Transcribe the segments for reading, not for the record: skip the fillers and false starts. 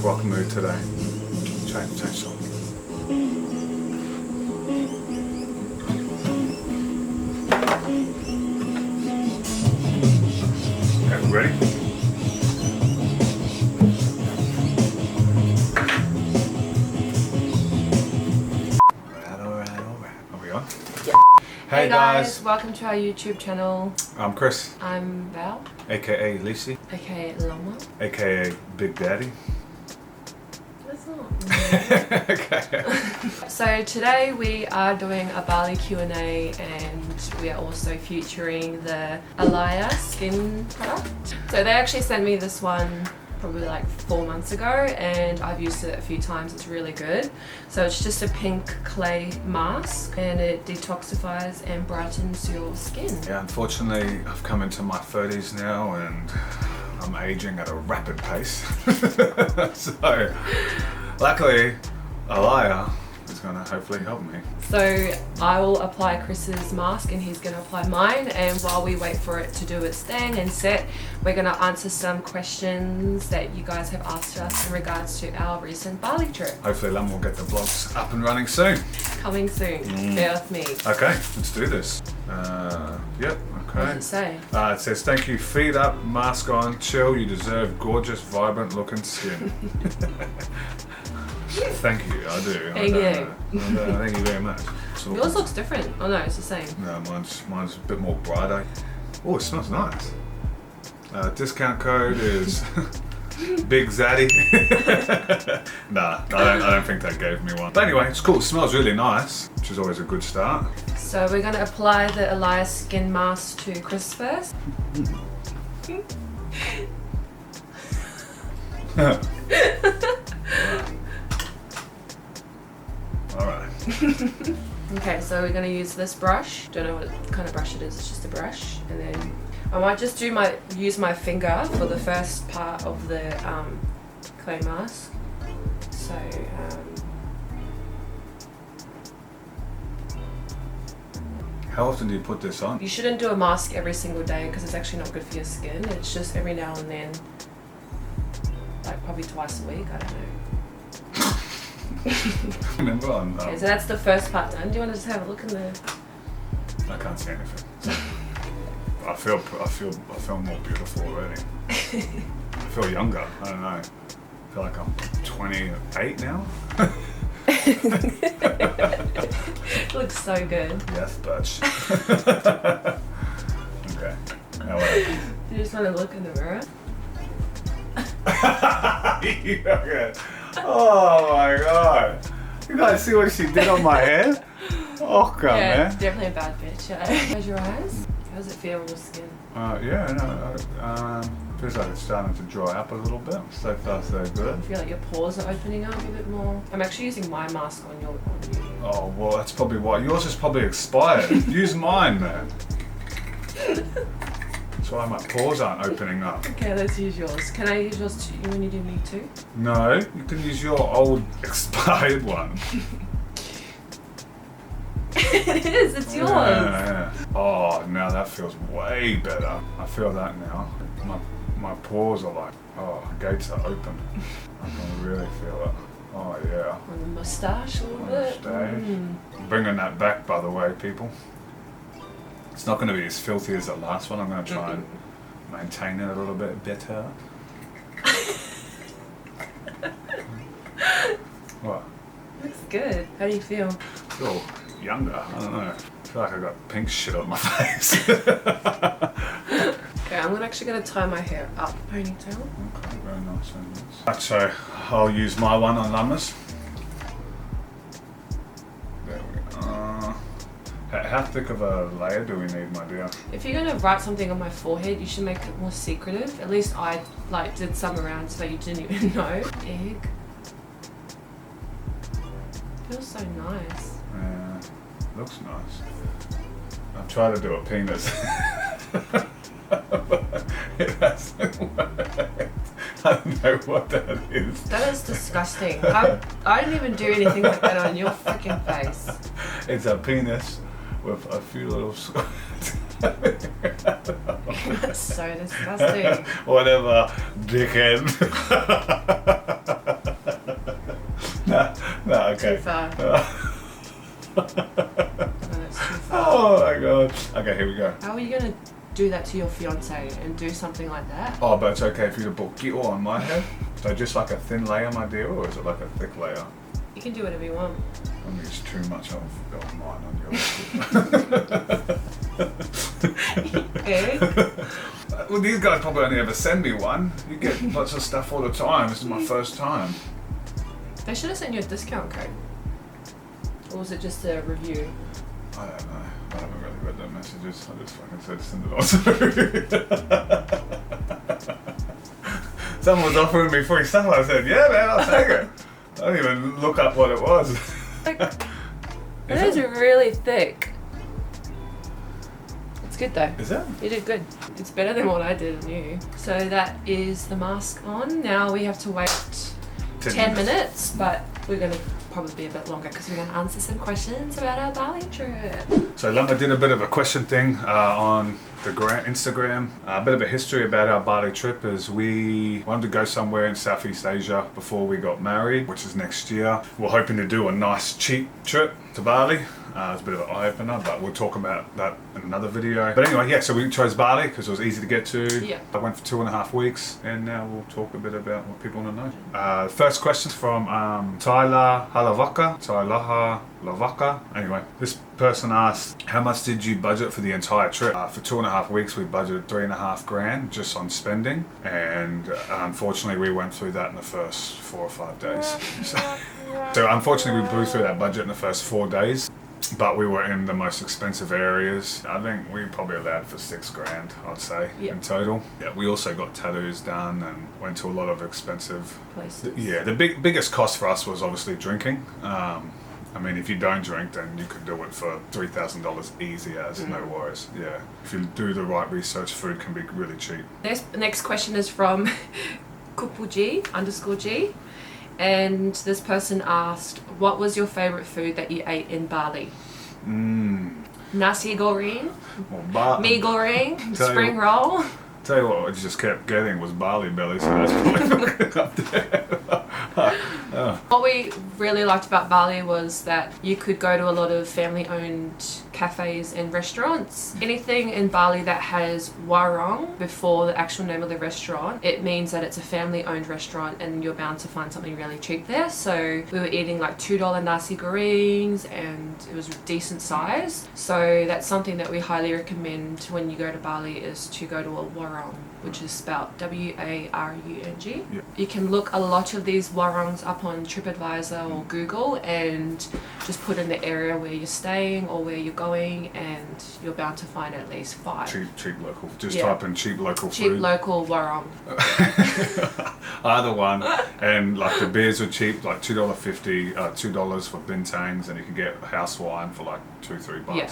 rock mood today. Change song. Okay, ready? Alright. Are we on? Yep. Hey guys, welcome to our YouTube channel. I'm Chris, I'm Val, aka Lisi, aka Lama. aka Big Daddy. That's not. Okay. So today we are doing a Bali Q&A and we are also featuring the Alya skin product. So they actually sent me this one probably like 4 months ago and I've used it a few times. It's really good. So it's just a pink clay mask and it detoxifies and brightens your skin. Yeah, unfortunately I've come into my 30s now and I'm aging at a rapid pace. So luckily Alya is going to hopefully help me. So I will apply Chris's mask and he's going to apply mine, and while we wait for it to do its thing and set, we're going to answer some questions that you guys have asked us in regards to our recent Bali trip. Hopefully Lam will get the vlogs up and running soon. Coming soon. Bear with me. Okay, let's do this. Yep, okay. What does it say? It says, thank you, feet up, mask on, chill, you deserve gorgeous, vibrant looking skin. Thank you, I do. Thank you. Thank you very much. So, Yours looks different. Oh no, it's the same. no, mine's a bit more brighter. Oh, it smells nice. Discount code is Big Zaddy. Nah, I don't think they gave me one. But anyway, it's cool. It smells really nice, which is always a good start. So we're going to apply the Alya skin mask to Chris first. Alright. Okay, so we're going to use this brush. Don't know what kind of brush it is, it's just a brush. And then I might just use my finger for the first part of the clay mask. So, How often do you put this on? you shouldn't do a mask every single day because it's actually not good for your skin. It's just every now and then, like probably twice a week, I don't know. Remember on. Okay, so that's the first part done. Do you want to just have a look in the... I can't see anything. I feel more beautiful already. I feel younger. I don't know. I feel like I'm 28 now. It looks so good. Yes, bitch. Okay. Now what? You just want to look in the mirror? Okay. Oh my god. You guys see what she did on my head? Oh god, Yeah, man. it's definitely a bad bitch. Yeah. Close your eyes. How does it feel on your skin? Yeah, no. Feels like it's starting to dry up a little bit. So far, so good. I feel like your pores are opening up a bit more. I'm actually using my mask on you. Oh, well, that's probably why. Yours is probably expired. Use mine, man. That's why my pores aren't opening up. Okay, let's use yours. Can I use yours too when you do me too? No, you can use your old expired one. It is, it's yours. Yeah. Oh, now that feels way better. I feel that now. My pores are like, oh, gates are open. I can really feel it. Oh yeah. On the moustache a little bit. Moustache. Bringing that back, by the way, people. It's not going to be as filthy as the last one. I'm going to try and maintain it a little bit better. What? Looks good. How do you feel? I feel younger. I don't know. I feel like I got pink shit on my face. Okay, I'm actually going to tie my hair up, ponytail. Okay, very nice, very nice. Right, so I'll use my one on Llamas. There we go. How thick of a layer do we need, my dear? If you're going to write something on my forehead, you should make it more secretive. At least I did some around so you didn't even know. Egg. Feels so nice. Yeah, looks nice. I've tried to do a penis. It hasn't worked. I don't know what that is. That is disgusting. I didn't even do anything like that on your freaking face. It's a penis with a few little squirts. That's so disgusting. Whatever, dickhead. Okay. Too far. No, that's too far. Oh my god. Okay, here we go. How are you gonna do that to your fiance and do something like that? Oh, but it's okay for you to put gito on my head? So just like a thin layer, my dear, or is it like a thick layer? You can do whatever you want. I mean, it's too much of mine on yours. Eh? Well, these guys probably only ever send me one. You get lots of stuff all the time. This is my first time. They should have sent you a discount code. Or was it just a review? I don't know. I haven't really read their messages. I just fucking said send it on. Someone was offering me free stuff. I said, yeah, man, I'll take it. I didn't even look up what it was. Like, it is really thick. It's good though. Is it? You did good. It's better than what I did on you. So that is the mask on. Now we have to wait 10 minutes, but we're going to probably be a bit longer because we're going to answer some questions about our Bali trip. So Lama did a bit of a question thing on the Instagram. A bit of a history about our Bali trip is we wanted to go somewhere in Southeast Asia before we got married, which is next year. We're hoping to do a nice cheap trip to Bali. It's a bit of an eye-opener, but we'll talk about that in another video. But anyway, yeah, so we chose Bali because it was easy to get to. Yeah. I went for 2.5 weeks, and now we'll talk a bit about what people want to know. First question's from Tyler Halavaka. Anyway, this person asked, how much did you budget for the entire trip? For 2.5 weeks, we budgeted 3.5 grand just on spending, and unfortunately, we went through that in the first 4 or 5 days. So unfortunately, we blew through that budget in the first 4 days. But we were in the most expensive areas. I think we probably allowed for 6 grand, I'd say, in total. Yeah, we also got tattoos done and went to a lot of expensive places. Yeah, the biggest cost for us was obviously drinking. I mean, if you don't drink, then you could do it for $3,000 easy as, no worries. Yeah, if you do the right research, food can be really cheap. Next question is from Kupuji_G. And this person asked, what was your favourite food that you ate in Bali? Nasi goreng, mee goreng, spring roll. Tell you what, I just kept getting was barley belly, so that's probably up there. What we really liked about Bali was that you could go to a lot of family-owned cafes and restaurants. Anything in Bali that has warung before the actual name of the restaurant, it means that it's a family-owned restaurant and you're bound to find something really cheap there. So we were eating like $2 nasi gorengs and it was decent size. So that's something that we highly recommend when you go to Bali, is to go to a warung, which is spelled W-A-R-U-N-G. Yep. You can look a lot of these warangs up on TripAdvisor or Google and just put in the area where you're staying or where you're going, and you're bound to find at least 5. Cheap local. Just type in cheap local Cheap food. local warang. Either one. And like the beers are cheap, like $2.50, $2 for bintangs, and you can get house wine for like $2-3. Yeah.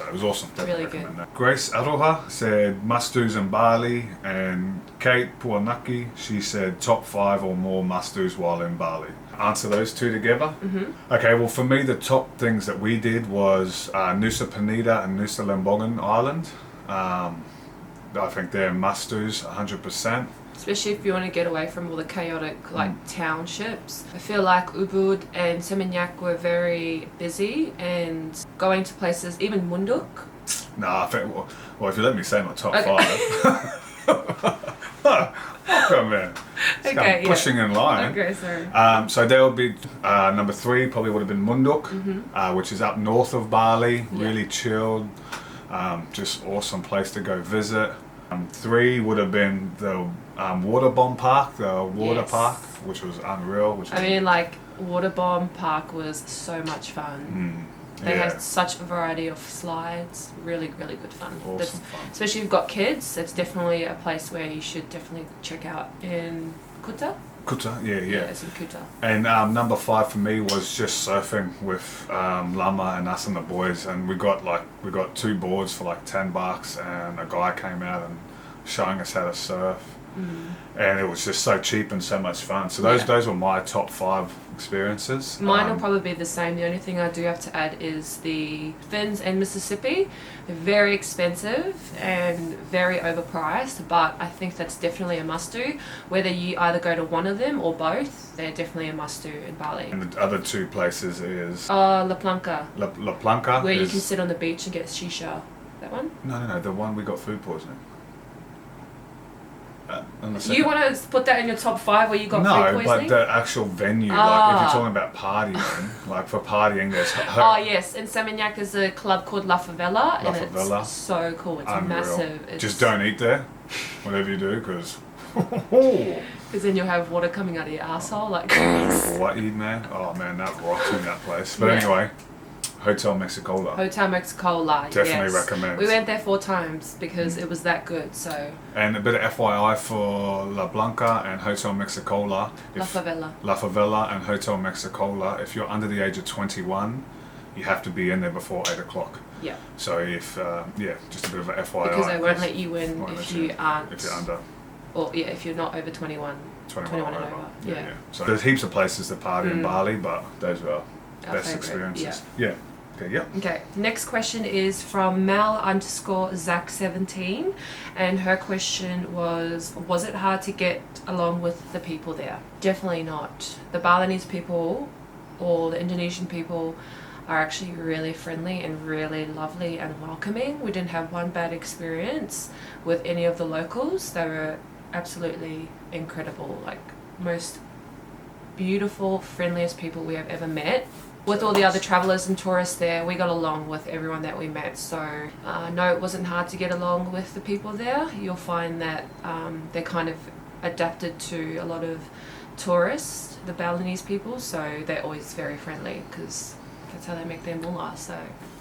It was awesome. Really recommend good. That. Grace Aroha said must-dos in Bali, and Kate Puanaki, she said top 5 or more must-dos while in Bali. Answer those two together. Okay, well for me the top things that we did was Nusa Penida and Nusa Lembongan Island. I think they're must-dos 100%. Especially if you want to get away from all the chaotic townships. I feel like Ubud and Seminyak were very busy, and going to places, even Munduk. Nah, I think, well if you let me say my top 5. Come on, Okay, pushing in line. Okay, sorry. So there would be number 3 probably would have been Munduk, which is up north of Bali, really chilled, just awesome place to go visit. 3 would have been the water bomb park, the water park, which was unreal. I mean, like, Water Bomb Park was so much fun. They had such a variety of slides. Really, really good fun. Awesome fun. Especially if you've got kids, it's definitely a place where you should definitely check out in Kuta. Kuta, yeah. It's in Kuta. And number 5 for me was just surfing with Lama and us and the boys, and we got 2 boards for like $10, and a guy came out and showing us how to surf. and it was just so cheap and so much fun. So those were my top 5 experiences. Mine will probably be the same. The only thing I do have to add is the fins in Mississippi. They're very expensive and very overpriced, but I think that's definitely a must-do. Whether you either go to one of them or both, they're definitely a must-do in Bali. And the other 2 places is La Planca. La Planca, where you can sit on the beach and get shisha. That one? No, the one we got food poisoning. You want to put that in your top 5 where you got food poisoning? No, but the actual venue, like if you're talking about partying, like for partying, there's... yes, in Seminyak there's a club called La Favela, and it's so cool. It's unreal. massive. Just don't eat there, whatever you do, because... Because then you'll have water coming out of your asshole, like... What eat, man? Oh man, that rocks in that place. But anyway... Hotel Mexicola. Hotel Mexicola, definitely recommend. We went there 4 times because it was that good, so... And a bit of FYI for La Blanca and Hotel Mexicola. La Favela. La Favela and Hotel Mexicola. If you're under the age of 21, you have to be in there before 8 o'clock. Yeah. So if, just a bit of a FYI. Because they won't let you in if you aren't... If you're under. Or, if you're not over 21. 21 and over. Yeah. So there's heaps of places to party in Bali, but those were our best experiences. Yeah. Okay, yep. Okay, next question is from Mel_Zach17, and her question was it hard to get along with the people there? Definitely not. The Balinese people or the Indonesian people are actually really friendly and really lovely and welcoming. We didn't have one bad experience with any of the locals. They were absolutely incredible, like most beautiful, friendliest people we have ever met. With all the other travellers and tourists there, we got along with everyone that we met. So no, it wasn't hard to get along with the people there. You'll find that they're kind of adapted to a lot of tourists, the Balinese people, so they're always very friendly because that's how they make their mullah, so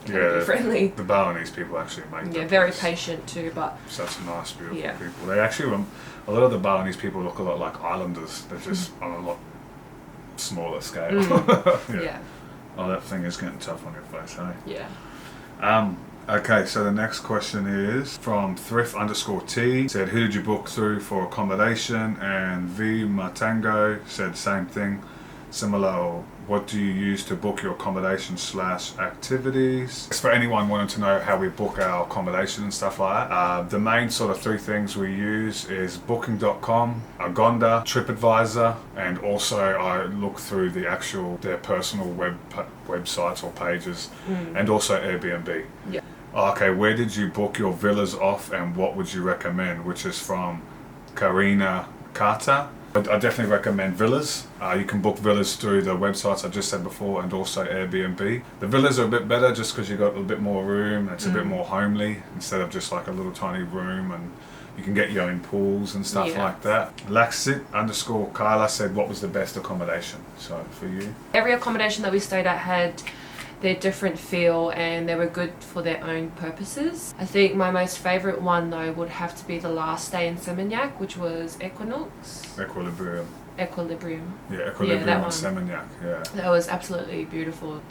be friendly. The Balinese people actually make them. Very patient too, but... Such nice, beautiful people. They actually, a lot of the Balinese people look a lot like islanders. They're just on a lot smaller scale. Oh, that thing is getting tough on your face, hey? Yeah. Okay, so the next question is from Thrift_T. Said, who did you book through for accommodation? And V Matango said same thing. Similar, what do you use to book your accommodation/activities? For anyone wanting to know how we book our accommodation and stuff like that, the main sort of 3 things we use is booking.com, Agonda, TripAdvisor, and also I look through their personal websites or pages, and also Airbnb. Yeah. Okay, where did you book your villas off and what would you recommend? Which is from Karina Carter. I definitely recommend villas. You can book villas through the websites I just said before and also Airbnb. The villas are a bit better just because you've got a bit more room. It's a bit more homely instead of just like a little tiny room, and you can get your own pools and stuff like that. Laxit_Kyla said, what was the best accommodation? So for you? Every accommodation that we stayed at had their different feel and they were good for their own purposes. I think my most favourite one though would have to be the last day in Seminyak, which was Equilibrium. Yeah, Equilibrium in Seminyak, That was absolutely beautiful.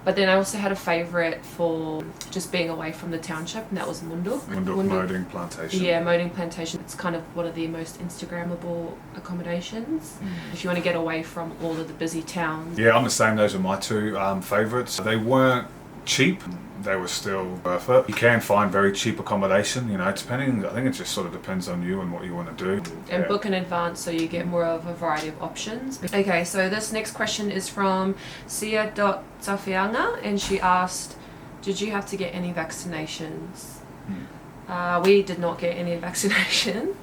But then I also had a favourite for just being away from the township, and that was Munduk. Munduk Moding Plantation. Yeah, Moding Plantation. It's kind of one of the most Instagrammable accommodations if you want to get away from all of the busy towns. Yeah, I'm the same. Those are my 2 favourites. They weren't cheap. They were still worth it. You can find very cheap accommodation, depending, I think it just sort of depends on you and what you want to do. And book in advance so you get more of a variety of options. Okay, so this next question is from Sia.Zafianga, and she asked, did you have to get any vaccinations? We did not get any vaccinations.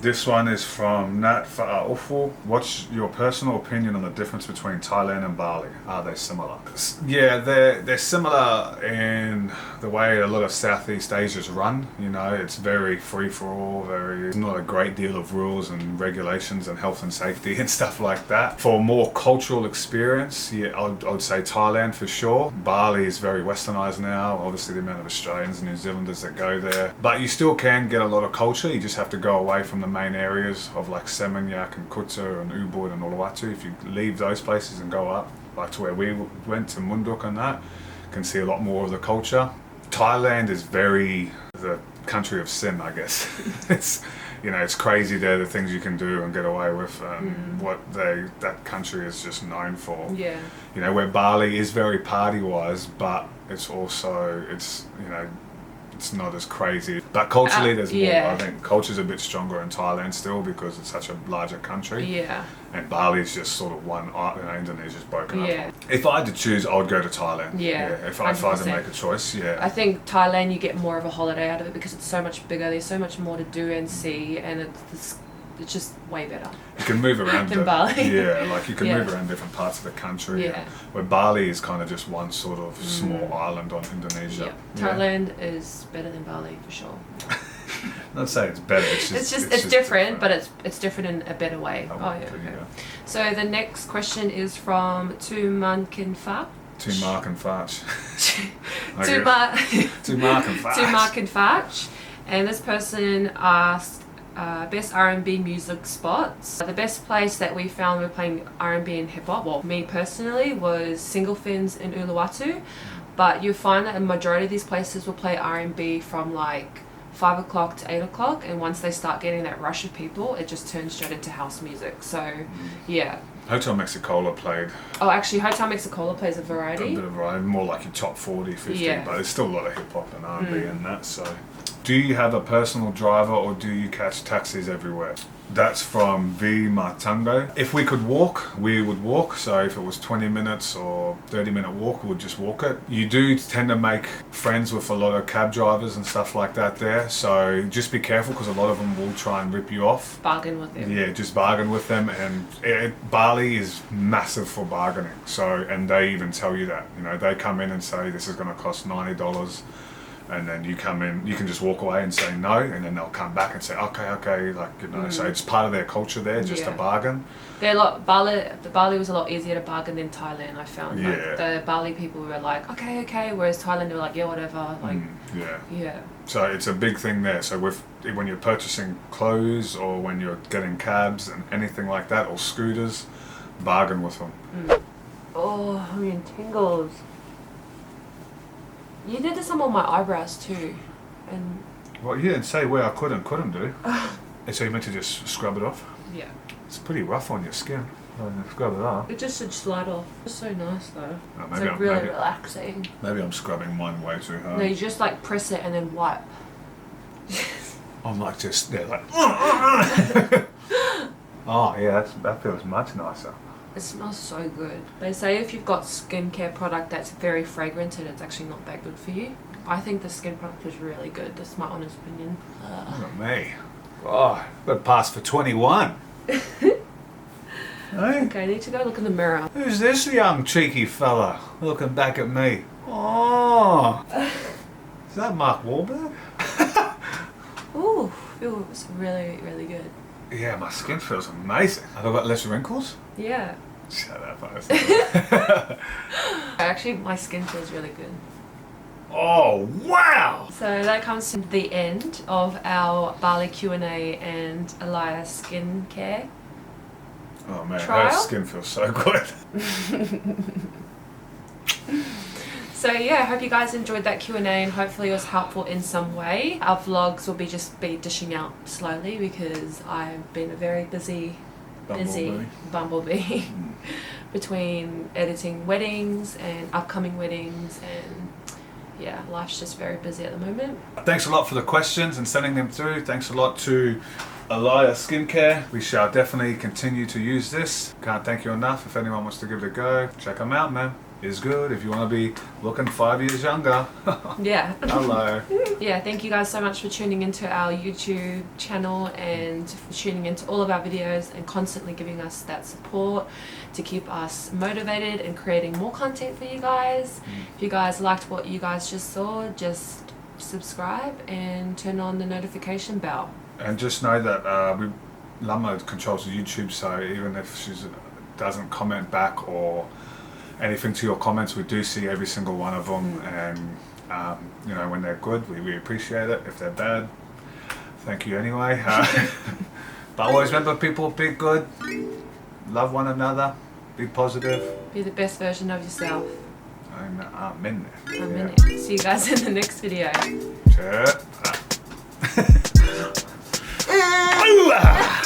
This one is from Nat Fa'aufu. What's your personal opinion on the difference between Thailand and Bali? Are they similar? Yeah, they're similar in the way a lot of Southeast Asia's run. It's very free-for-all, there's not a great deal of rules and regulations and health and safety and stuff like that. For more cultural experience, I would say Thailand for sure. Bali is very westernized now, obviously the amount of Australians and New Zealanders that go there. But you still can get a lot of culture, you just have to go away from the main areas of like Seminyak and Kuta and Ubud and Uluwatu. If you leave those places and go up, like to where we went to Munduk and that, you can see a lot more of the culture. Thailand is very the country of sin, I guess. you know, it's crazy there the things you can do and get away with. What that country is just known for. Yeah. You know, where Bali is very party wise, but it's also you know, it's not as crazy. But culturally, there's more. I think culture's a bit stronger in Thailand still because it's such a larger country. Yeah. And Bali's just sort of one. You know, Indonesia's broken Yeah. up. If I had to choose, I would go to Thailand. Yeah. If I had to make a choice, I think Thailand, you get more of a holiday out of it because it's so much bigger. There's so much more to do and see, and it's just way better. You can move around than Bali. Yeah, like you can move around different parts of the country. Yeah. Where Bali is kind of just one sort of small island on Indonesia. Yeah. Thailand is better than Bali for sure. Not saying it's better. It's just different, but it's different in a better way. Okay. So the next question is from Tu Mark and Farch. To Mark and Farch. To Mark and Farch. And this person asked best R&B music spots. The best place that we found we were playing R&B and hip hop, well, me personally, was Single Fins in Uluwatu. But you'll find that a majority of these places will play R&B from like 5 o'clock to 8 o'clock, and once they start getting that rush of people, it just turns straight into house music. So, yeah. Hotel Mexicola played. Oh, actually, Hotel Mexicola plays a variety. A bit of variety, more like your top 40, 50, but there's still a lot of hip hop and R&B in that. So, do you have a personal driver or do you catch taxis everywhere? That's from V Martango. If we could walk, we would walk. So if it was 20 minutes or 30-minute walk, we would just walk it. You do tend to make friends with a lot of cab drivers and stuff like that there. So just be careful because a lot of them will try and rip you off. Bargain with them. Yeah, just bargain with them. And Bali is massive for bargaining. So, and they even tell you that. You know, they come in and say this is going to cost $90. And then you come in, you can just walk away and say no, and then they'll come back and say, okay, like, you know, so it's part of their culture there, just to bargain. The Bali was a lot easier to bargain than Thailand, I found. Yeah. Like, the Bali people were like, okay, whereas Thailand, they were like, yeah, whatever. Like, yeah. So it's a big thing there. So when you're purchasing clothes or when you're getting cabs and anything like that, or scooters, bargain with them. Oh, I'm in tingles. You did this on my eyebrows too, and. Well, you didn't say where I could and couldn't do. So you meant to just scrub it off? Yeah. It's pretty rough on your skin. Scrub it off. It just should slide off. It's so nice though. Oh, it's like really relaxing. Maybe I'm scrubbing mine way too hard. No, you just like press it and then wipe. I'm like like. Oh yeah, that feels much nicer. It smells so good. They say if you've got skincare product that's very fragrant and it's actually not that good for you. I think the skin product is really good. That's my honest opinion. Look at me. Oh, got passed for 21. Hey? Okay, I need to go look in the mirror. Who's this young cheeky fella looking back at me? Oh, is that Mark Wahlberg? Ooh, feels really, really good. Yeah, my skin feels amazing. Have I got less wrinkles? Yeah. Shut up, Actually, my skin feels really good. Oh, wow! So that comes to the end of our Bali Q&A and Alya skincare. Oh man, trial? her skin feels so good. So yeah, I hope you guys enjoyed that Q&A and hopefully it was helpful in some way. Our vlogs will be dishing out slowly because I've been a very busy bumblebee between editing weddings and upcoming weddings, and yeah, life's just very busy at the moment. Thanks a lot for the questions and sending them through. Thanks a lot to Alya Skincare. We shall definitely continue to use this. Can't thank you enough. If anyone wants to give it a go, check them out, man. It's good if you want to be looking 5 years younger. Yeah. Hello. Yeah, thank you guys so much for tuning into our YouTube channel and for tuning into all of our videos and constantly giving us that support to keep us motivated and creating more content for you guys. If you guys liked what you guys just saw, just subscribe and turn on the notification bell. And just know that Lama controls the YouTube, so even if she doesn't comment back or anything to your comments, we do see every single one of them, and you know, when they're good, we appreciate it. If they're bad, thank you anyway. But always remember, people, be good, love one another, be positive, be the best version of yourself. I'm in there. I'm in it. See you guys in the next video. Cheers. Hoorah!